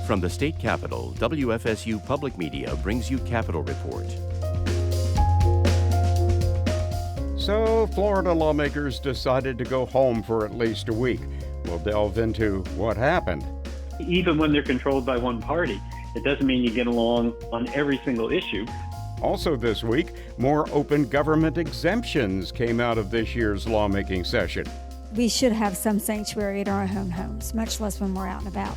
From the state capitol, WFSU Public Media brings you Capitol Report. So, Florida lawmakers decided to go home for at least a week. We'll delve into what happened. Even when they're controlled by one party, it doesn't mean you get along on every single issue. Also this week, more open government exemptions came out of this year's lawmaking session. We should have some sanctuary at our own homes, much less when we're out and about.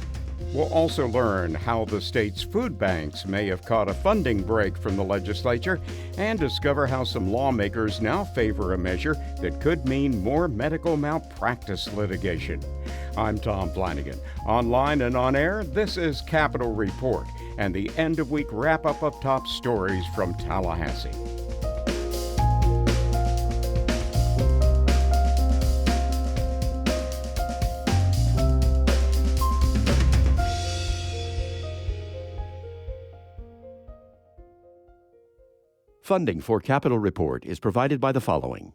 We'll also learn how the state's food banks may have caught a funding break from the legislature and discover how some lawmakers now favor a measure that could mean more medical malpractice litigation. I'm Tom Flanagan. Online and on air, this is Capitol Report and the end-of-week wrap-up of top stories from Tallahassee. Funding for Capitol Report is provided by the following: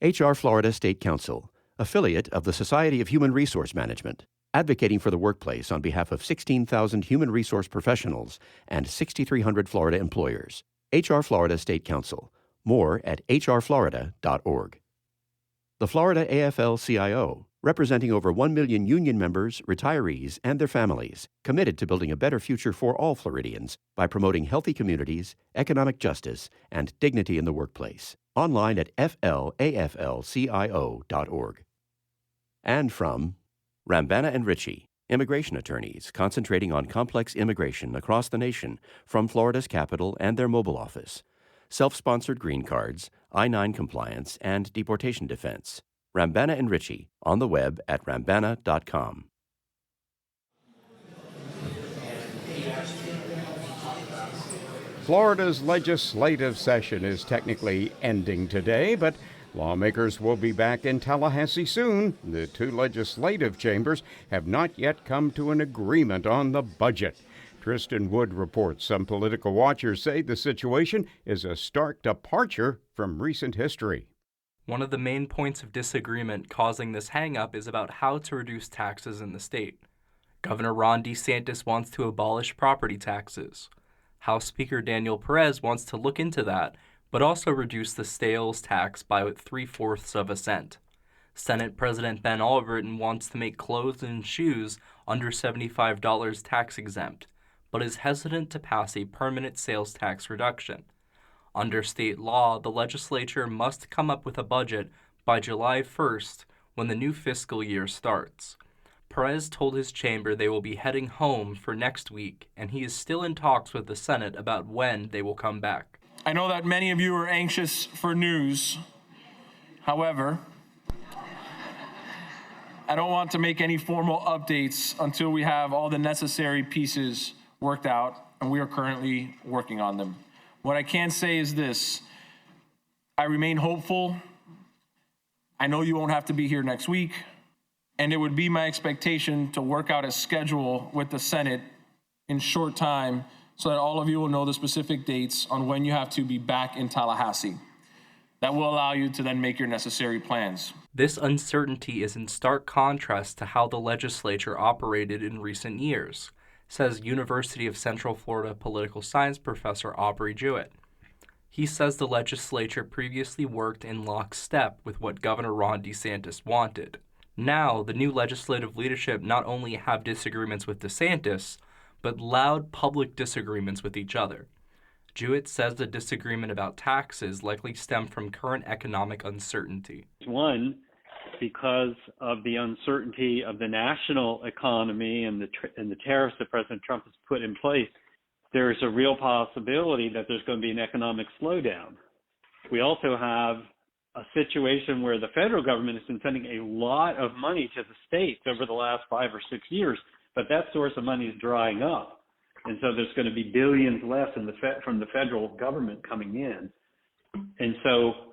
HR Florida State Council, affiliate of the Society of Human Resource Management, advocating for the workplace on behalf of 16,000 human resource professionals and 6,300 Florida employers. HR Florida State Council. More at hrflorida.org. The Florida AFL-CIO, representing over 1 million union members, retirees, and their families, committed to building a better future for all Floridians by promoting healthy communities, economic justice, and dignity in the workplace. Online at flaflcio.org. And from Rambana and Ritchie, immigration attorneys concentrating on complex immigration across the nation from Florida's capital and their mobile office. Self-sponsored green cards, I-9 compliance, and deportation defense. Rambana and Ritchie, on the web at rambana.com. Florida's legislative session is technically ending today, but lawmakers will be back in Tallahassee soon. The two legislative chambers have not yet come to an agreement on the budget. Tristan Wood reports some political watchers say the situation is a stark departure from recent history. One of the main points of disagreement causing this hang-up is about how to reduce taxes in the state. Governor Ron DeSantis wants to abolish property taxes. House Speaker Daniel Perez wants to look into that, but also reduce the sales tax by 3/4 of a cent. Senate President Ben Albright wants to make clothes and shoes under $75 tax exempt, but is hesitant to pass a permanent sales tax reduction. Under state law, the legislature must come up with a budget by July 1st when the new fiscal year starts. Perez told his chamber they will be heading home for next week, and he is still in talks with the Senate about when they will come back. I know that many of you are anxious for news. However, I don't want to make any formal updates until we have all the necessary pieces worked out, and we are currently working on them. What I can say is this: I remain hopeful. I know you won't have to be here next week, and it would be my expectation to work out a schedule with the Senate in short time so that all of you will know the specific dates on when you have to be back in Tallahassee. That will allow you to then make your necessary plans. This uncertainty is in stark contrast to how the legislature operated in recent years, says University of Central Florida political science professor Aubrey Jewett. He says the legislature previously worked in lockstep with what Governor Ron DeSantis wanted. Now, the new legislative leadership not only have disagreements with DeSantis, but loud public disagreements with each other. Jewett says the disagreement about taxes likely stem from current economic uncertainty. One, because of the uncertainty of the national economy and the tariffs that President Trump has put in place, there's a real possibility that there's going to be an economic slowdown. We also have a situation where the federal government has been sending a lot of money to the states over the last 5 or 6 years, but that source of money is drying up. And so there's going to be billions less from the federal government coming in. And so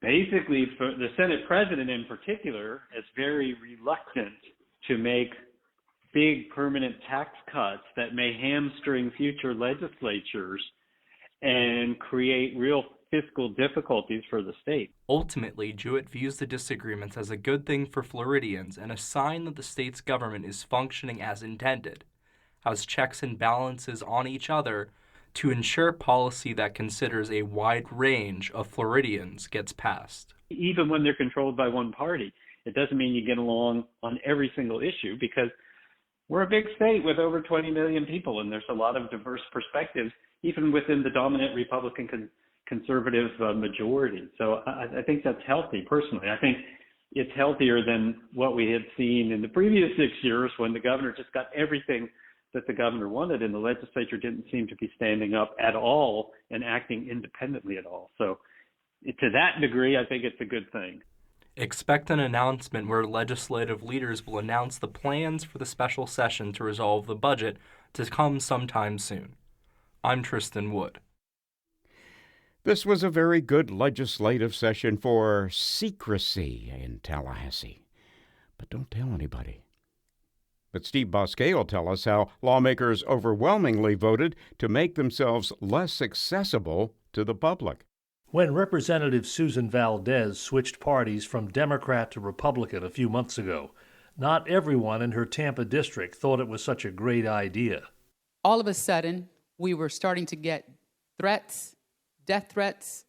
basically, for the Senate president in particular is very reluctant to make big permanent tax cuts that may hamstring future legislatures and create real fiscal difficulties for the state. Ultimately, Jewett views the disagreements as a good thing for Floridians and a sign that the state's government is functioning as intended. has checks and balances on each other to ensure policy that considers a wide range of Floridians gets passed. Even when they're controlled by one party, it doesn't mean you get along on every single issue, because we're a big state with over 20 million people, and there's a lot of diverse perspectives, even within the dominant Republican conservative majority. So I think that's healthy, personally. I think it's healthier than what we had seen in the previous 6 years, when the governor just got everything that the governor wanted, and the legislature didn't seem to be standing up at all and acting independently at all. So to that degree, I think it's a good thing. Expect an announcement where legislative leaders will announce the plans for the special session to resolve the budget to come sometime soon. I'm Tristan Wood. This was a very good legislative session for secrecy in Tallahassee. But don't tell anybody. But Steve Bosquet will tell us how lawmakers overwhelmingly voted to make themselves less accessible to the public. When Representative Susan Valdez switched parties from Democrat to Republican a few months ago, not everyone in her Tampa district thought it was such a great idea. All of a sudden, we were starting to get threats, death threats.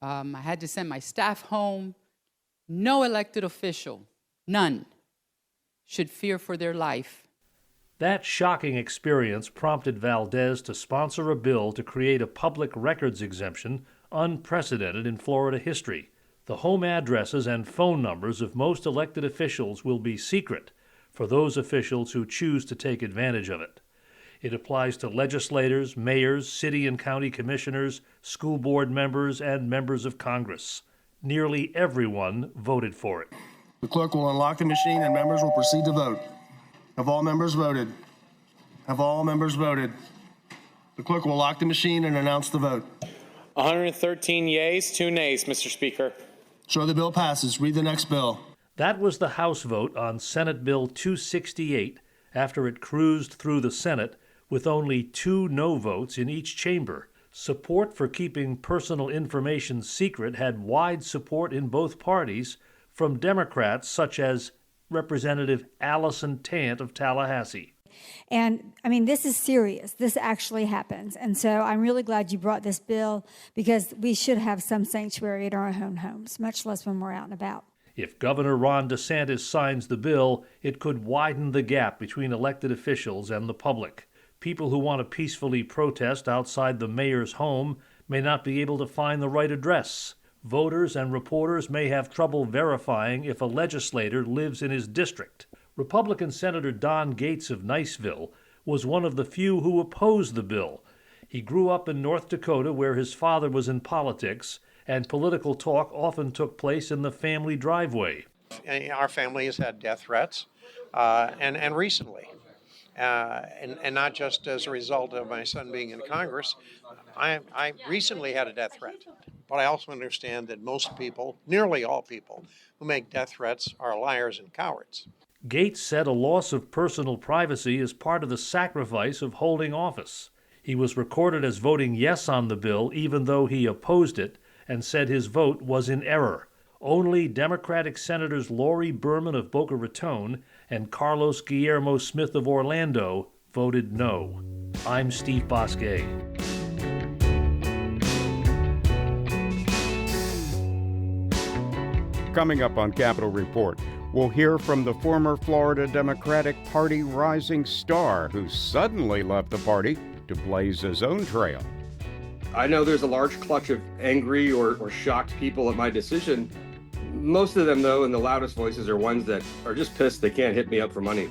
I had to send my staff home. No elected official, none, should fear for their life. That shocking experience prompted Valdez to sponsor a bill to create a public records exemption unprecedented in Florida history. The home addresses and phone numbers of most elected officials will be secret for those officials who choose to take advantage of it. It applies to legislators, mayors, city and county commissioners, school board members, and members of Congress. Nearly everyone voted for it. The clerk will unlock the machine and members will proceed to vote. Have all members voted? Have all members voted? The clerk will lock the machine and announce the vote. 113 yeas, 2 nays, Mr. Speaker. Sure, the bill passes. Read the next bill. That was the House vote on Senate Bill 268 after it cruised through the Senate with only 2 no votes in each chamber. Support for keeping personal information secret had wide support in both parties from Democrats such as Representative Allison Tant of Tallahassee. And I mean, this is serious. This actually happens. And so I'm really glad you brought this bill, because we should have some sanctuary at our own homes, much less when we're out and about. If Governor Ron DeSantis signs the bill, it could widen the gap between elected officials and the public. People who want to peacefully protest outside the mayor's home may not be able to find the right address. Voters and reporters may have trouble verifying if a legislator lives in his district. Republican Senator Don Gates of Niceville was one of the few who opposed the bill. He grew up in North Dakota, where his father was in politics, and political talk often took place in the family driveway. Our family has had death threats, and recently. And not just as a result of my son being in Congress. I recently had a death threat. But I also understand that most people, nearly all people, who make death threats are liars and cowards. Gates said a loss of personal privacy is part of the sacrifice of holding office. He was recorded as voting yes on the bill, even though he opposed it, and said his vote was in error. Only Democratic Senators Lori Berman of Boca Raton and Carlos Guillermo Smith of Orlando voted no. I'm Steve Bosquet. Coming up on Capitol Report, we'll hear from the former Florida Democratic Party rising star who suddenly left the party to blaze his own trail. I know there's a large clutch of angry or shocked people at my decision. Most of them, though, in the loudest voices, are ones that are just pissed they can't hit me up for money.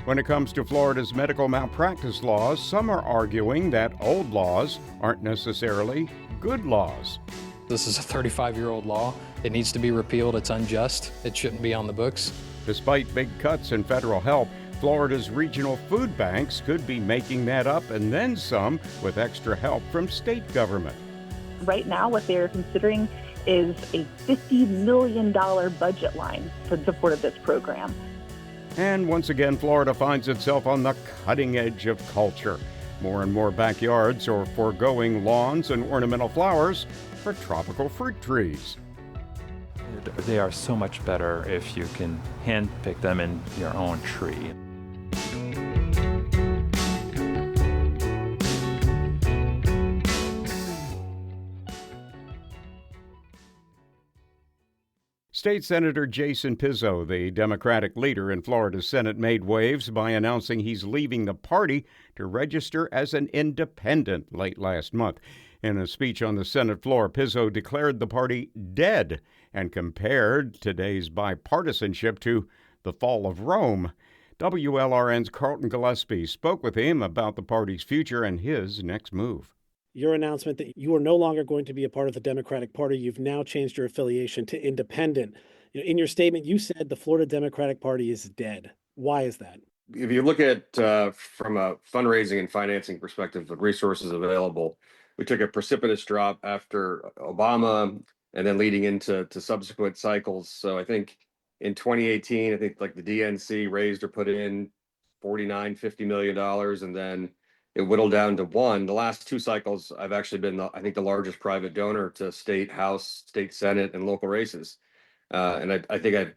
When it comes to Florida's medical malpractice laws, some are arguing that old laws aren't necessarily good laws. This is a 35-year-old law. It needs to be repealed. It's unjust. It shouldn't be on the books. Despite big cuts in federal help, Florida's regional food banks could be making that up and then some with extra help from state government. Right now, what they're considering is a $50 million budget line for the support of this program. And once again, Florida finds itself on the cutting edge of culture. More and more backyards are foregoing lawns and ornamental flowers for tropical fruit trees. They are so much better if you can hand pick them in your own tree. State Senator Jason Pizzo, the Democratic leader in Florida's Senate, made waves by announcing he's leaving the party to register as an independent late last month. In a speech on the Senate floor, Pizzo declared the party dead and compared today's bipartisanship to the fall of Rome. WLRN's Carlton Gillespie spoke with him about the party's future and his next move. Your announcement that you are no longer going to be a part of the Democratic Party, you've now changed your affiliation to independent. In your statement, you said the Florida Democratic Party is dead. Why is that? If you look at from a fundraising and financing perspective, the resources available, we took a precipitous drop after Obama and then leading into subsequent cycles. So I think in 2018, I think like the DNC raised or put in $50 million, and then it whittled down to one. The last two cycles, I've actually been, I think, the largest private donor to state House, state Senate, and local races. And I think I've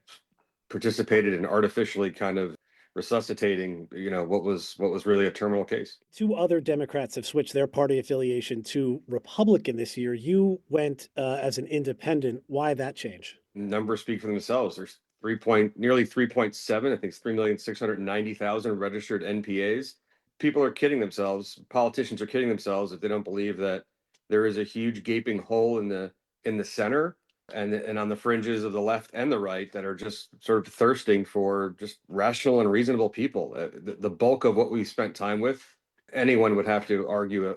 participated in artificially kind of resuscitating, what was really a terminal case. Two other Democrats have switched their party affiliation to Republican this year. You went as an independent. Why that change? Numbers speak for themselves. There's nearly 3.7, I think it's 3,690,000 registered NPAs. People are kidding themselves. Politicians are kidding themselves if they don't believe that there is a huge gaping hole in the center and on the fringes of the left and the right that are just sort of thirsting for just rational and reasonable people. The bulk of what we spent time with, anyone would have to argue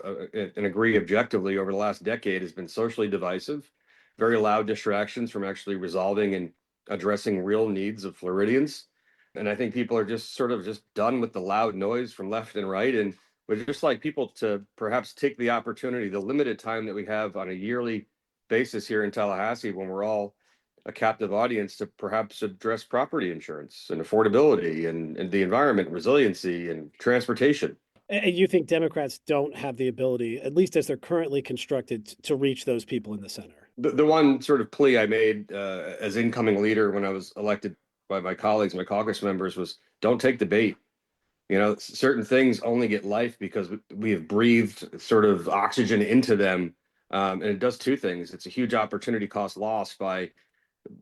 and agree objectively over the last decade, has been socially divisive, very loud distractions from actually resolving and addressing real needs of Floridians. And I think people are just done with the loud noise from left and right. And would just like people to perhaps take the opportunity, the limited time that we have on a yearly basis here in Tallahassee, when we're all a captive audience, to perhaps address property insurance and affordability and the environment, resiliency and transportation. And you think Democrats don't have the ability, at least as they're currently constructed, to reach those people in the center? The one sort of plea I made as incoming leader when I was elected by my colleagues, my caucus members, was don't take the bait. Certain things only get life because we have breathed sort of oxygen into them. And it does two things. It's a huge opportunity cost loss by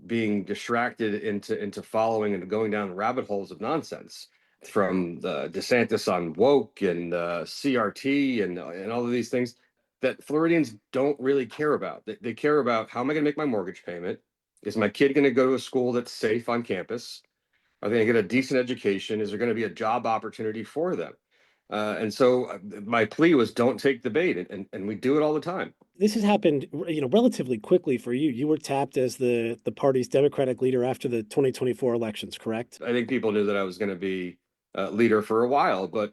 being distracted into following and going down rabbit holes of nonsense, from the DeSantis on woke and CRT and all of these things that Floridians don't really care about. They care about, how am I going to make my mortgage payment? Is my kid going to go to a school that's safe on campus? Are they going to get a decent education? Is there going to be a job opportunity for them? And so my plea was, don't take the bait, and we do it all the time. This has happened, relatively quickly for you. You were tapped as the party's Democratic leader after the 2024 elections, correct? I think people knew that I was going to be leader for a while, but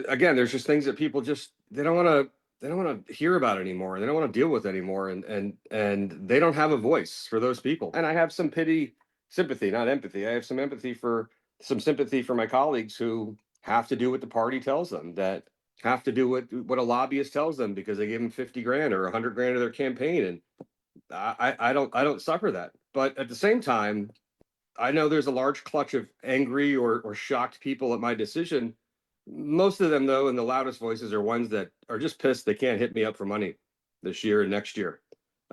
again, there's just things that people they don't want to hear about anymore. They don't want to deal with anymore, and they don't have a voice for those people. And I have some sympathy, not empathy. I have some sympathy for my colleagues who have to do what the party tells them, that have to do what a lobbyist tells them because they gave them $50,000 or $100,000 of their campaign. And I don't suffer that. But at the same time, I know there's a large clutch of angry or shocked people at my decision. Most of them, though, and the loudest voices, are ones that are just pissed they can't hit me up for money this year and next year.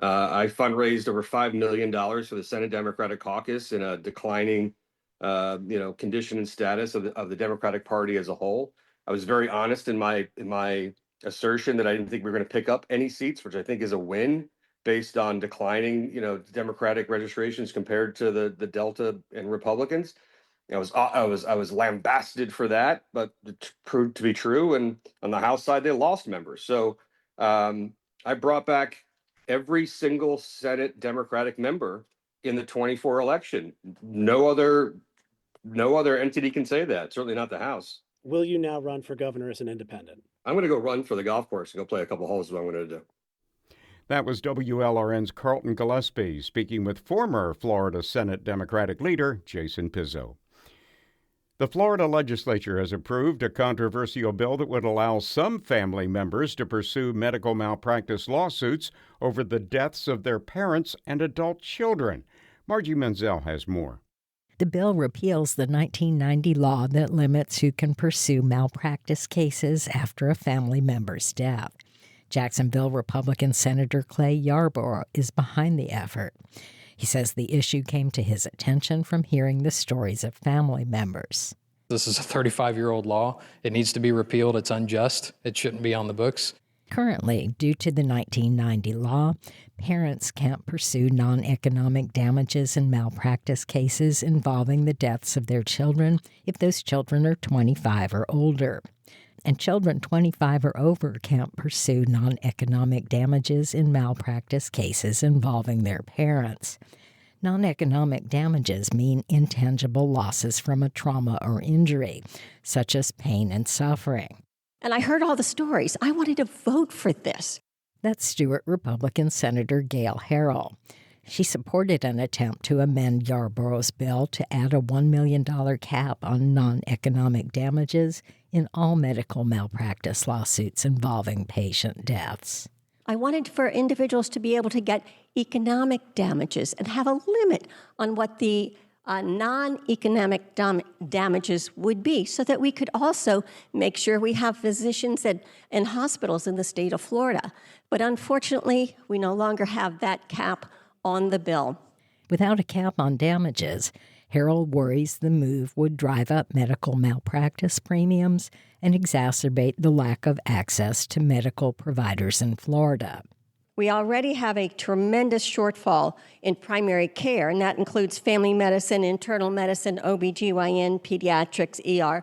I fundraised over $5 million for the Senate Democratic Caucus in a declining condition and status of the Democratic Party as a whole. I was very honest in my assertion that I didn't think we were going to pick up any seats, which I think is a win based on declining, Democratic registrations compared to the Delta and Republicans. I was lambasted for that, but it proved to be true. And on the House side, they lost members. So I brought back every single Senate Democratic member in the 24 election. No other entity can say that. Certainly not the House. Will you now run for governor as an independent? I'm going to go run for the golf course and go play a couple holes is what I'm going to do. That was WLRN's Carlton Gillespie speaking with former Florida Senate Democratic leader Jason Pizzo. The Florida legislature has approved a controversial bill that would allow some family members to pursue medical malpractice lawsuits over the deaths of their parents and adult children. Margie Menzel has more. The bill repeals the 1990 law that limits who can pursue malpractice cases after a family member's death. Jacksonville Republican Senator Clay Yarborough is behind the effort. He says the issue came to his attention from hearing the stories of family members. This is a 35-year-old law. It needs to be repealed. It's unjust. It shouldn't be on the books. Currently, due to the 1990 law, parents can't pursue non-economic damages in malpractice cases involving the deaths of their children if those children are 25 or older. And children 25 or over can't pursue non-economic damages in malpractice cases involving their parents. Non-economic damages mean intangible losses from a trauma or injury, such as pain and suffering. And I heard all the stories. I wanted to vote for this. That's Stewart Republican Senator Gail Harrell. She supported an attempt to amend Yarborough's bill to add a $1 million cap on non-economic damages in all medical malpractice lawsuits involving patient deaths. I wanted for individuals to be able to get economic damages and have a limit on what the non-economic damages would be, so that we could also make sure we have physicians and hospitals in the state of Florida. But unfortunately, we no longer have that cap on the bill. Without a cap on damages, Harrell worries the move would drive up medical malpractice premiums and exacerbate the lack of access to medical providers in Florida. We already have a tremendous shortfall in primary care, and that includes family medicine, internal medicine, OBGYN, pediatrics, ER.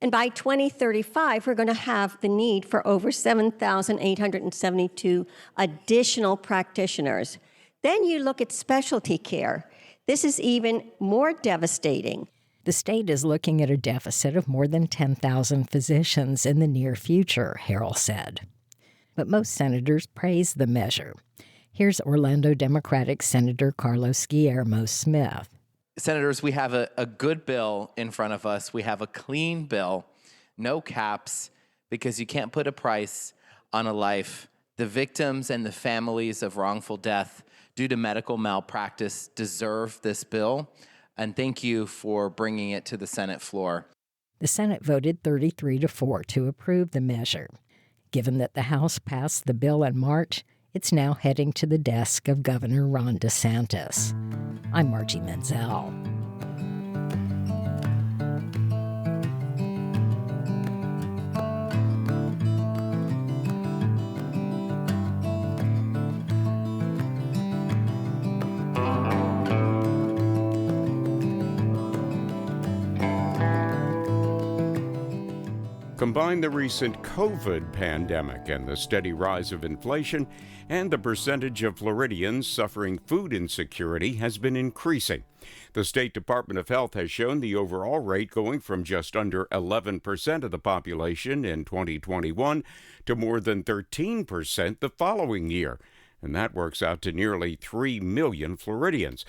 And by 2035, we're going to have the need for over 7,872 additional practitioners. Then you look at specialty care. This is even more devastating. The state is looking at a deficit of more than 10,000 physicians in the near future, Harrell said. But most senators praise the measure. Here's Orlando Democratic Senator Carlos Guillermo Smith. Senators, we have a good bill in front of us. We have a clean bill, no caps, because you can't put a price on a life. The victims and the families of wrongful death due to medical malpractice deserve this bill, and thank you for bringing it to the Senate floor. The Senate voted 33-4 to approve the measure. Given that the House passed the bill in March, it's now heading to the desk of Governor Ron DeSantis. I'm Margie Menzel. Combine the recent COVID pandemic and the steady rise of inflation, and the percentage of Floridians suffering food insecurity has been increasing. The State Department of Health has shown the overall rate going from just under 11% of the population in 2021 to more than 13% the following year, and that works out to nearly 3 million Floridians.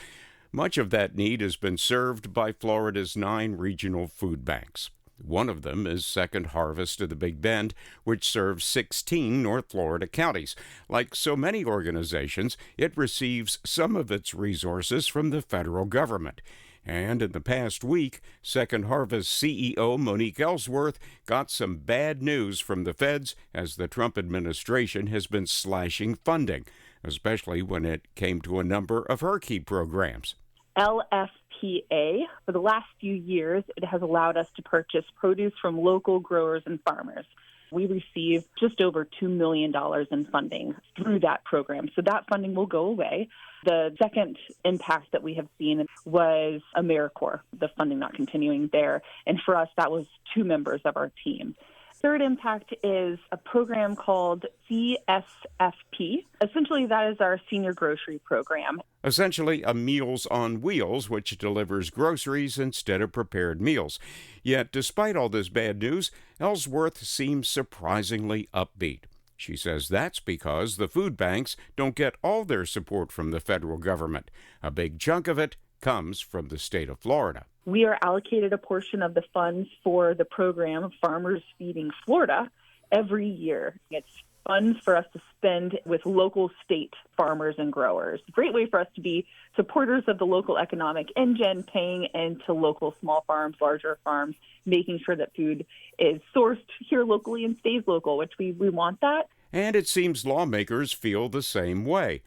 Much of that need has been served by Florida's 9 regional food banks. One of them is Second Harvest of the Big Bend, which serves 16 North Florida counties. Like so many organizations, it receives some of its resources from the federal government. And in the past week, Second Harvest CEO Monique Ellsworth got some bad news from the feds as the Trump administration has been slashing funding, especially when it came to a number of her key programs. LFPA, for the last few years, it has allowed us to purchase produce from local growers and farmers. We received just over $2 million in funding through that program. So that funding will go away. The second impact that we have seen was AmeriCorps, the funding not continuing there. And for us, that was 2 members of our team. Third impact is a program called CSFP. Essentially, that is our senior grocery program. Essentially, a Meals on Wheels, which delivers groceries instead of prepared meals. Yet, despite all this bad news, Ellsworth seems surprisingly upbeat. She says that's because the food banks don't get all their support from the federal government. A big chunk of it comes from the state of Florida. We are allocated a portion of the funds for the program Farmers Feeding Florida every year. It's funds for us to spend with local state farmers and growers. A great way for us to be supporters of the local economic engine, paying into local small farms, larger farms, making sure that food is sourced here locally and stays local, which we want that. And it seems lawmakers feel the same way.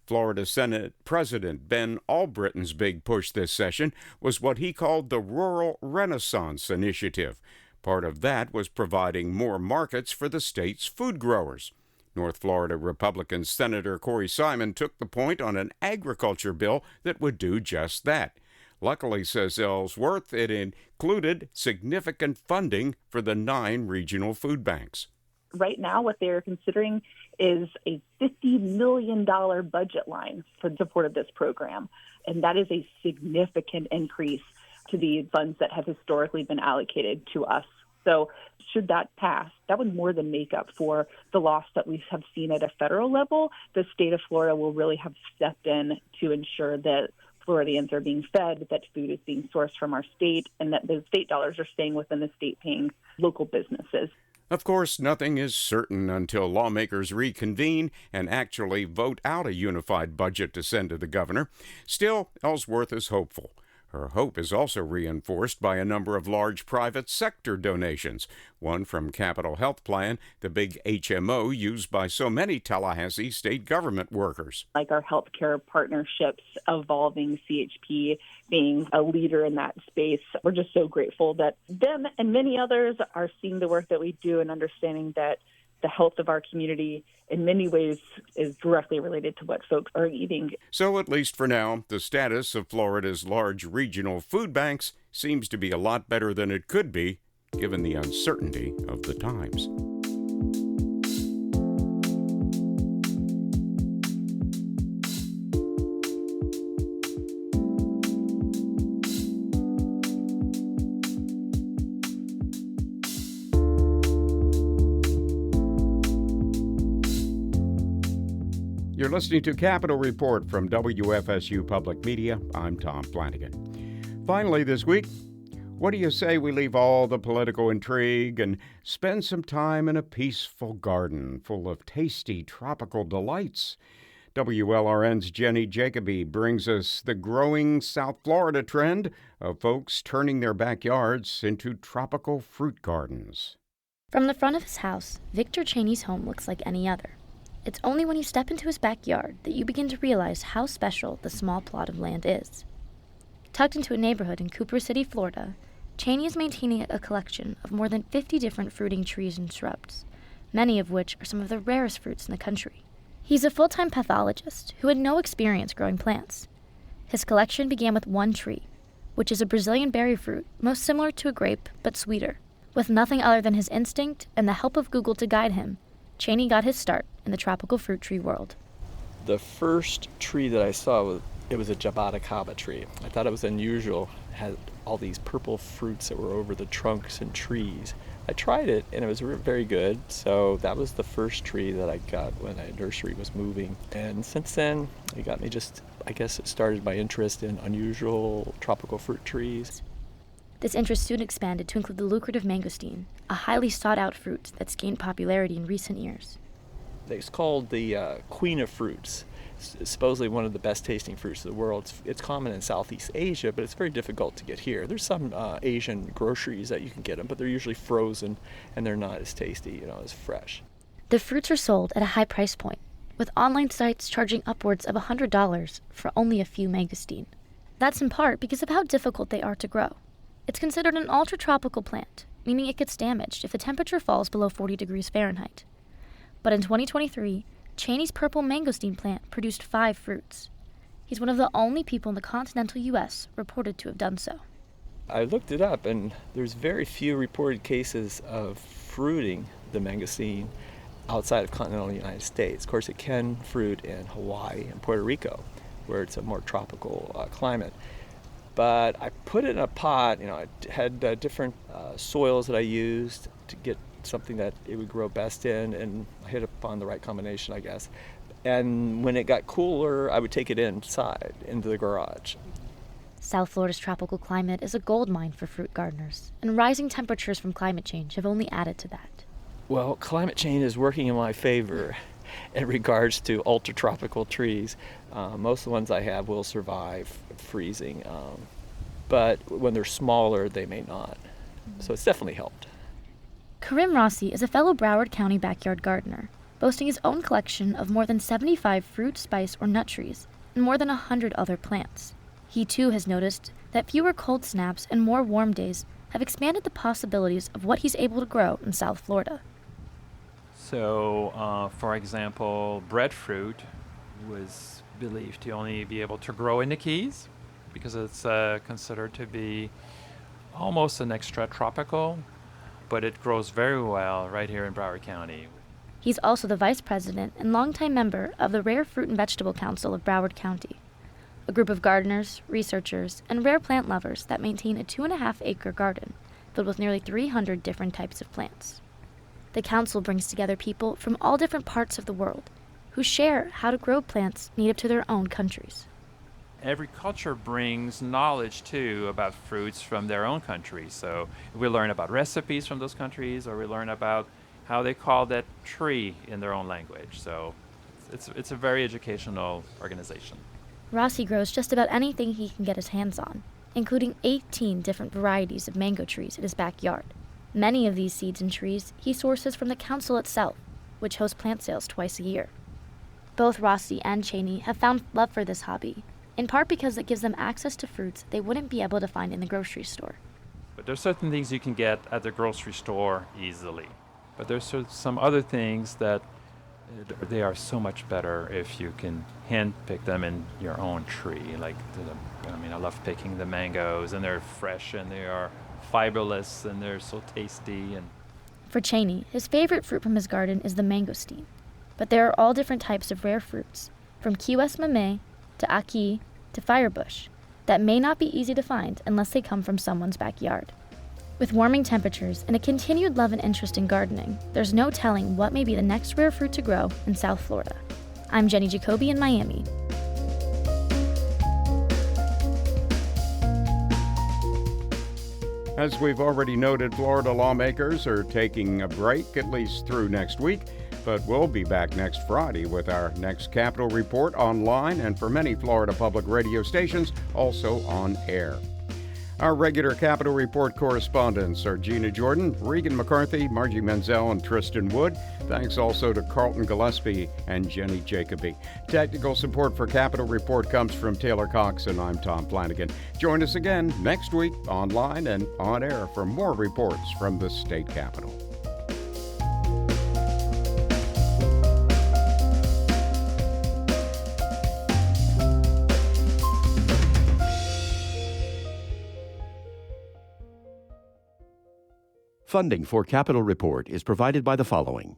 Florida Senate President Ben Albritton's big push this session was what he called the Rural Renaissance Initiative. Part of that was providing more markets for the state's food growers. North Florida Republican Senator Corey Simon took the point on an agriculture bill that would do just that. Luckily, says Ellsworth, it included significant funding for the 9 regional food banks. Right now, what they're considering is a $50 million budget line for the support of this program. And that is a significant increase to the funds that have historically been allocated to us. So should that pass, that would more than make up for the loss that we have seen at a federal level. The state of Florida will really have stepped in to ensure that Floridians are being fed, that food is being sourced from our state, and that the state dollars are staying within the state paying local businesses. Of course, nothing is certain until lawmakers reconvene and actually vote out a unified budget to send to the governor. Still, Ellsworth is hopeful. Her hope is also reinforced by a number of large private sector donations, one from Capital Health Plan, the big HMO used by so many Tallahassee state government workers. Like our healthcare partnerships, evolving CHP being a leader in that space. We're just so grateful that them and many others are seeing the work that we do and understanding that the health of our community in many ways is directly related to what folks are eating. So at least for now, the status of Florida's large regional food banks seems to be a lot better than it could be, given the uncertainty of the times. You're listening to Capitol Report from WFSU Public Media. I'm Tom Flanagan. Finally this week, what do you say we leave all the political intrigue and spend some time in a peaceful garden full of tasty tropical delights? WLRN's Jenny Jacoby brings us the growing South Florida trend of folks turning their backyards into tropical fruit gardens. From the front of his house, Victor Cheney's home looks like any other. It's only when you step into his backyard that you begin to realize how special the small plot of land is. Tucked into a neighborhood in Cooper City, Florida, Cheney is maintaining a collection of more than 50 different fruiting trees and shrubs, many of which are some of the rarest fruits in the country. He's a full-time pathologist who had no experience growing plants. His collection began with one tree, which is a Brazilian berry fruit most similar to a grape but sweeter. With nothing other than his instinct and the help of Google to guide him, Cheney got his start in the tropical fruit tree world. The first tree that I saw, it was a jaboticaba tree. I thought it was unusual. It had all these purple fruits that were over the trunks and trees. I tried it and it was very good. So that was the first tree that I got when a nursery was moving. And since then, it got me I guess it started my interest in unusual tropical fruit trees. This interest soon expanded to include the lucrative mangosteen, a highly sought-out fruit that's gained popularity in recent years. It's called the queen of fruits. It's supposedly one of the best-tasting fruits in the world. It's common in Southeast Asia, but it's very difficult to get here. There's some Asian groceries that you can get them, but they're usually frozen, and they're not as tasty, as fresh. The fruits are sold at a high price point, with online sites charging upwards of $100 for only a few mangosteen. That's in part because of how difficult they are to grow. It's considered an ultra-tropical plant, meaning it gets damaged if the temperature falls below 40 degrees Fahrenheit. But in 2023, Cheney's purple mangosteen plant produced 5 fruits. He's one of the only people in the continental U.S. reported to have done so. I looked it up, and there's very few reported cases of fruiting the mangosteen outside of continental United States. Of course, it can fruit in Hawaii and Puerto Rico, where it's a more tropical climate. But I put it in a pot. I had different soils that I used to get something that it would grow best in, and I hit upon the right combination, I guess. And when it got cooler, I would take it inside, into the garage. South Florida's tropical climate is a gold mine for fruit gardeners, and rising temperatures from climate change have only added to that. Well, climate change is working in my favor in regards to ultra-tropical trees. Most of the ones I have will survive freezing, but when they're smaller, they may not. So it's definitely helped. Karim Rossi is a fellow Broward County backyard gardener. boasting his own collection of more than 75 fruit, spice, or nut trees, and more than 100 other plants. He too has noticed that fewer cold snaps and more warm days have expanded the possibilities of what he's able to grow in South Florida. So, for example, breadfruit was believed to only be able to grow in the Keys because it's considered to be almost an extratropical, but it grows very well right here in Broward County. He's also the vice president and longtime member of the Rare Fruit and Vegetable Council of Broward County, a group of gardeners, researchers, and rare plant lovers that maintain a 2.5-acre garden filled with nearly 300 different types of plants. The council brings together people from all different parts of the world who share how to grow plants native to their own countries. Every culture brings knowledge, too, about fruits from their own country. So we learn about recipes from those countries, or we learn about how they call that tree in their own language. So it's a very educational organization. Rossi grows just about anything he can get his hands on, including 18 different varieties of mango trees in his backyard. Many of these seeds and trees he sources from the council itself, which hosts plant sales twice a year. Both Rossi and Cheney have found love for this hobby, in part because it gives them access to fruits they wouldn't be able to find in the grocery store. But there's certain things you can get at the grocery store easily. But there's some other things that they are so much better if you can hand pick them in your own tree. I love picking the mangoes, and they're fresh and they are fiberless and they're so tasty. And for Cheney, his favorite fruit from his garden is the mangosteen. But there are all different types of rare fruits, from Key West Mamey to Aki to Firebush, that may not be easy to find unless they come from someone's backyard. With warming temperatures and a continued love and interest in gardening, there's no telling what may be the next rare fruit to grow in South Florida. I'm Jenny Jacoby in Miami. As we've already noted, Florida lawmakers are taking a break at least through next week, but we'll be back next Friday with our next Capitol Report online and for many Florida public radio stations, also on air. Our regular Capitol Report correspondents are Gina Jordan, Regan McCarthy, Margie Menzel, and Tristan Wood. Thanks also to Carlton Gillespie and Jenny Jacoby. Technical support for Capitol Report comes from Taylor Cox, and I'm Tom Flanagan. Join us again next week online and on air for more reports from the state capitol. Funding for Capitol Report is provided by the following: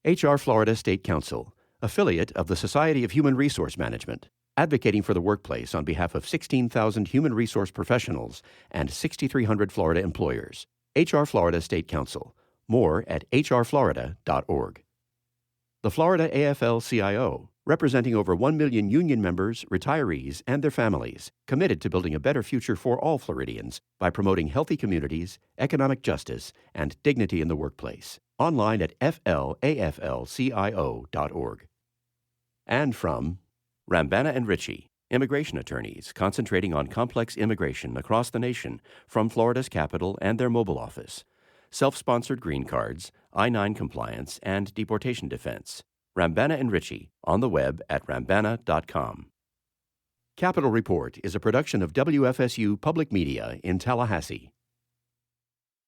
HR Florida State Council, affiliate of the Society of Human Resource Management, advocating for the workplace on behalf of 16,000 human resource professionals and 6,300 Florida employers. HR Florida State Council. More at hrflorida.org. The Florida AFL-CIO, representing over 1 million union members, retirees, and their families, committed to building a better future for all Floridians by promoting healthy communities, economic justice, and dignity in the workplace. Online at flaflcio.org. And from Rambana and Ritchie, immigration attorneys concentrating on complex immigration across the nation from Florida's capital and their mobile office. Self-sponsored green cards, I-9 compliance, and deportation defense. Rambana and Ritchie, on the web at rambana.com. Capitol Report is a production of WFSU Public Media in Tallahassee.